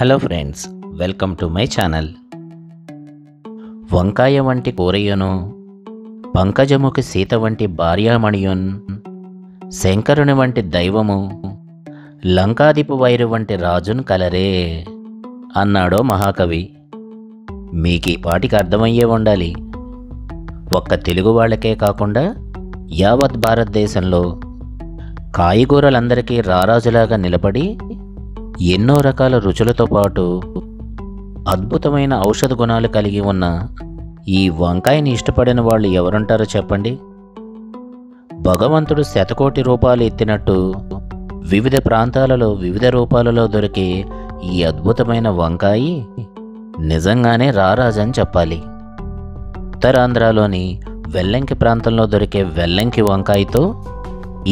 Hello friends, welcome to my channel. వంకాయ వంటి కూరయును, పంకజముఖి సీత వంటి భార్యామణియున్, శంకరుని వంటి దైవము, లంకాదిపు వైరు వంటి రాజున్ కలరే అన్నాడో మహాకవి. మీకీ పాటికి అర్థమయ్యే ఉండాలి. ఒక్క తెలుగు వాళ్ళకే కాకుండా యావత్ భారతదేశంలో కాయగూరలందరికీ రారాజులాగా నిలబడి ఎన్నో రకాల రుచులతో పాటు అద్భుతమైన ఔషధ గుణాలు కలిగి ఉన్న ఈ వంకాయని ఇష్టపడిన వాళ్ళు ఎవరుంటారో చెప్పండి. భగవంతుడు శతకోటి రూపాలు ఎత్తినట్టు వివిధ ప్రాంతాలలో వివిధ రూపాలలో దొరికే ఈ అద్భుతమైన వంకాయ నిజంగానే రారాజని చెప్పాలి. ఉత్తరాంధ్రలోని వెల్లంకి ప్రాంతంలో దొరికే వెల్లంకి వంకాయతో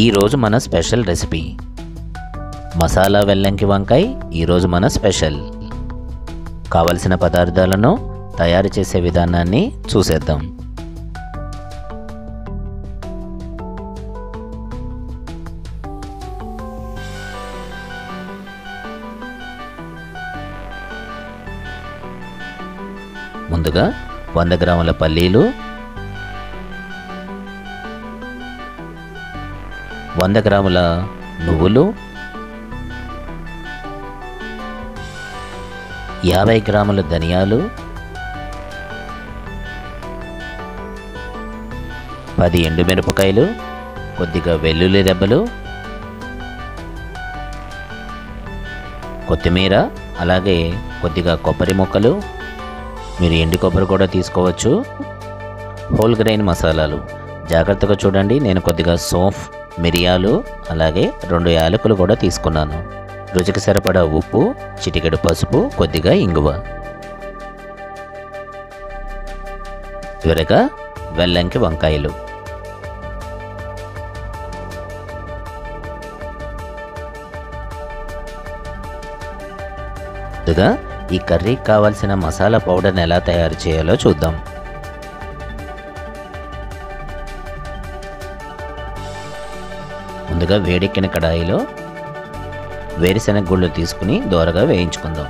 ఈరోజు మన స్పెషల్ రెసిపీ మసాలా వెల్లంకి వంకాయ. ఈరోజు మన స్పెషల్. కావలసిన పదార్థాలను తయారు చేసే విధానాన్ని చూసేద్దాం. ముందుగా 100 గ్రాముల పల్లీలు, 100 గ్రాముల నువ్వులు, 50 గ్రాముల ధనియాలు, 10 ఎండుమిరపకాయలు, కొద్దిగా వెల్లుల్లి రెబ్బలు, కొత్తిమీర, అలాగే కొద్దిగా కొబ్బరి ముక్కలు. మీరు ఎండు కొబ్బరి కూడా తీసుకోవచ్చు. హోల్ గ్రెయిన్ మసాలాలు జాగ్రత్తగా చూడండి. నేను కొద్దిగా సోంఫ్, మిరియాలు, అలాగే 2 యాలకులు కూడా తీసుకున్నాను. రుచికి సరిపడా ఉప్పు, చిటికెడు పసుపు, కొద్దిగా ఇంగువ. చివరగా వెల్లంకి వంకాయలు. ముందుగా ఈ కర్రీకి కావాల్సిన మసాలా పౌడర్ని ఎలా తయారు చేయాలో చూద్దాం. ముందుగా వేడెక్కిన కడాయిలో వేరుశెనగ గుళ్ళు తీసుకుని దోరగా వేయించుకుందాం.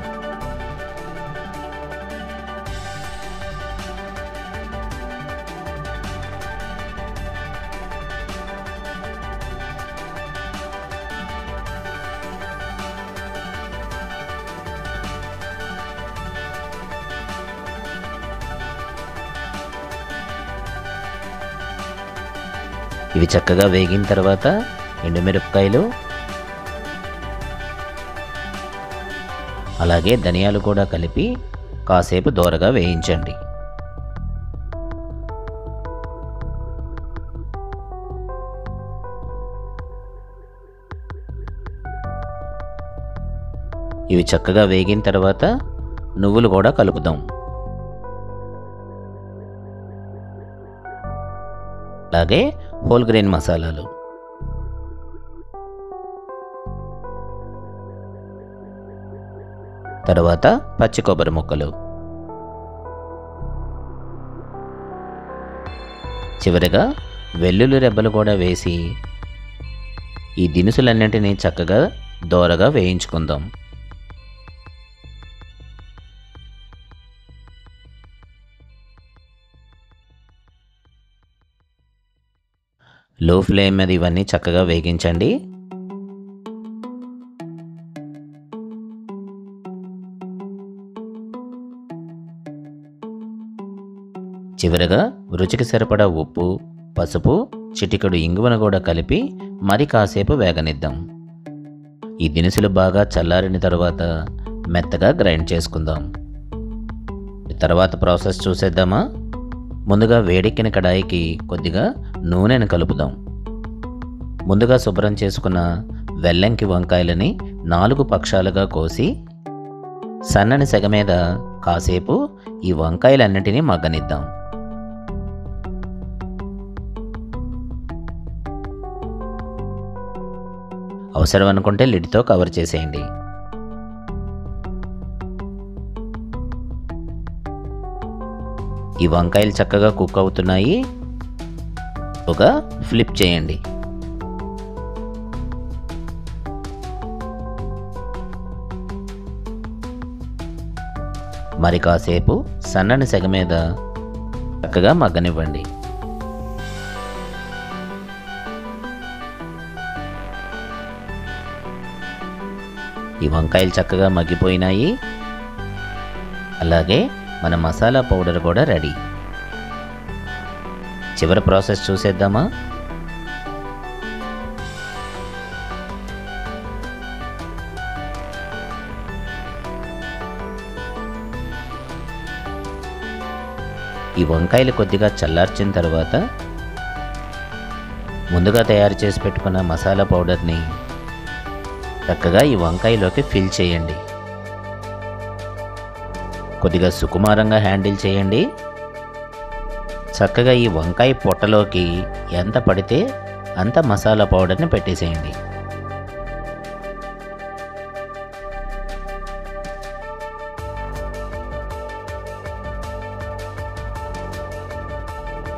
ఇవి చక్కగా వేగిన తర్వాత ఎండుమిరపకాయలు, అలాగే ధనియాలు కూడా కలిపి కాసేపు దోరగా వేయించండి. ఇవి చక్కగా వేగిన తర్వాత నువ్వులు కూడా కలుపుదాం. అలాగే హోల్ గ్రెయిన్ మసాలాలు, తర్వాత పచ్చి కొబ్బరి ముక్కలు, చివరిగా వెల్లుల్లి రెబ్బలు కూడా వేసి ఈ దినుసులన్నింటినీ చక్కగా దోరగా వేయించుకుందాం. లో ఫ్లేమ్ మీద ఇవన్నీ చక్కగా వేగించండి. చివరగా రుచికి సరిపడా ఉప్పు, పసుపు, చిటికెడు ఇంగువను కూడా కలిపి మరి కాసేపు వేగనిద్దాం. ఈ దినుసులు బాగా చల్లారిన తర్వాత మెత్తగా గ్రైండ్ చేసుకుందాం. తర్వాత ప్రాసెస్ చూసేద్దామా? ముందుగా వేడెక్కిన కడాయికి కొద్దిగా నూనెను కలుపుదాం. ముందుగా శుభ్రం చేసుకున్న వెల్లంకి వంకాయలని 4 పక్షాలుగా కోసి సన్నని సెగ మీద కాసేపు ఈ వంకాయలన్నింటినీ మగ్గనిద్దాం. అవసరం అనుకుంటే లిడ్తో కవర్ చేసేయండి. ఈ వంకాయలు చక్కగా కుక్ అవుతున్నాయి. ఒక ఫ్లిప్ చేయండి. మరి కాసేపు సన్నని సెగ మీద చక్కగా మగ్గనివ్వండి. ఈ వంకాయలు చక్కగా మగ్గిపోయినాయి. అలాగే మన మసాలా పౌడర్ కూడా రెడీ. చివరి ప్రాసెస్ చూసేద్దామా? ఈ వంకాయలు కొద్దిగా చల్లార్చిన తర్వాత ముందుగా తయారు చేసి పెట్టుకున్న మసాలా పౌడర్ని చక్కగా ఈ వంకాయలోకి ఫిల్ చేయండి. కొద్దిగా సుకుమారంగా హ్యాండిల్ చేయండి. చక్కగా ఈ వంకాయ పొట్టలోకి ఎంత పడితే అంత మసాలా పౌడర్ని పెట్టేసేయండి.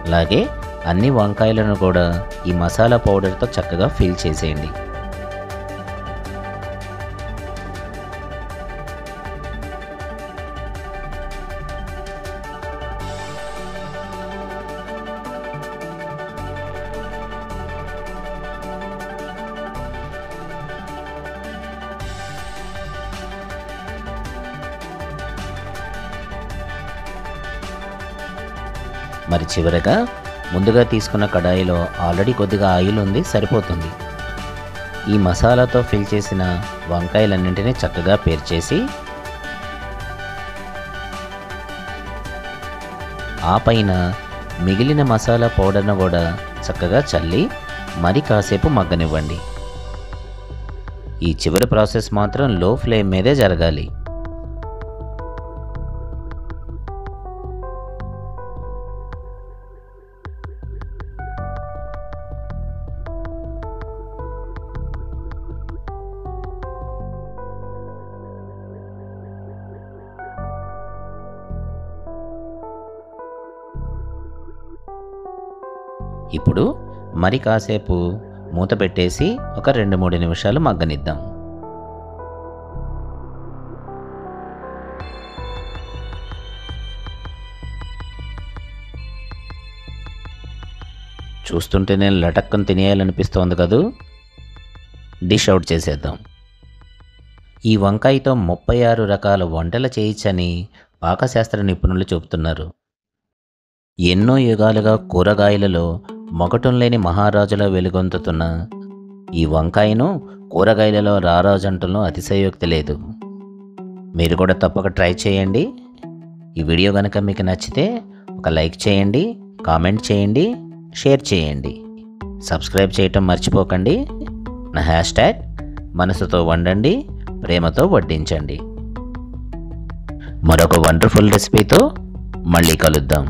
అలాగే అన్ని వంకాయలను కూడా ఈ మసాలా పౌడర్తో చక్కగా ఫిల్ చేసేయండి. మరి చివరగా ముందుగా తీసుకున్న కడాయిలో ఆల్రెడీ కొద్దిగా ఆయిల్ ఉంది, సరిపోతుంది. ఈ మసాలాతో ఫిల్ చేసిన వంకాయలన్నింటినీ చక్కగా పేర్చేసి ఆ పైన మిగిలిన మసాలా పౌడర్ను కూడా చక్కగా చల్లి మరి కాసేపు మగ్గనివ్వండి. ఈ చివరి ప్రాసెస్ మాత్రం లో ఫ్లేమ్ మీదే జరగాలి. ఇప్పుడు మరి కాసేపు మూత పెట్టేసి ఒక 2-3 నిమిషాలు మగ్గనిద్దాం. చూస్తుంటేనే లటక్కని తినేయాలనిపిస్తోంది కదూ. డిష్ అవుట్ చేసేద్దాం. ఈ వంకాయతో 36 రకాల వంటలు చేయొచ్చని పాకశాస్త్ర నిపుణులు చెబుతున్నారు. ఎన్నో యుగాలుగా కూరగాయలలో మొగటం లేని మహారాజులా వెలుగొందుతున్న ఈ వంకాయను కూరగాయలలో రారాజంటంలో అతిశయోక్తి లేదు. మీరు కూడా తప్పక ట్రై చేయండి. ఈ వీడియో కనుక మీకు నచ్చితే ఒక లైక్ చేయండి, కామెంట్ చేయండి, షేర్ చేయండి. సబ్స్క్రైబ్ చేయటం మర్చిపోకండి. నా హ్యాష్ట్యాగ్ మనసుతో వండండి, ప్రేమతో వడ్డించండి. మరొక వండర్ఫుల్ రెసిపీతో మళ్ళీ కలుద్దాం.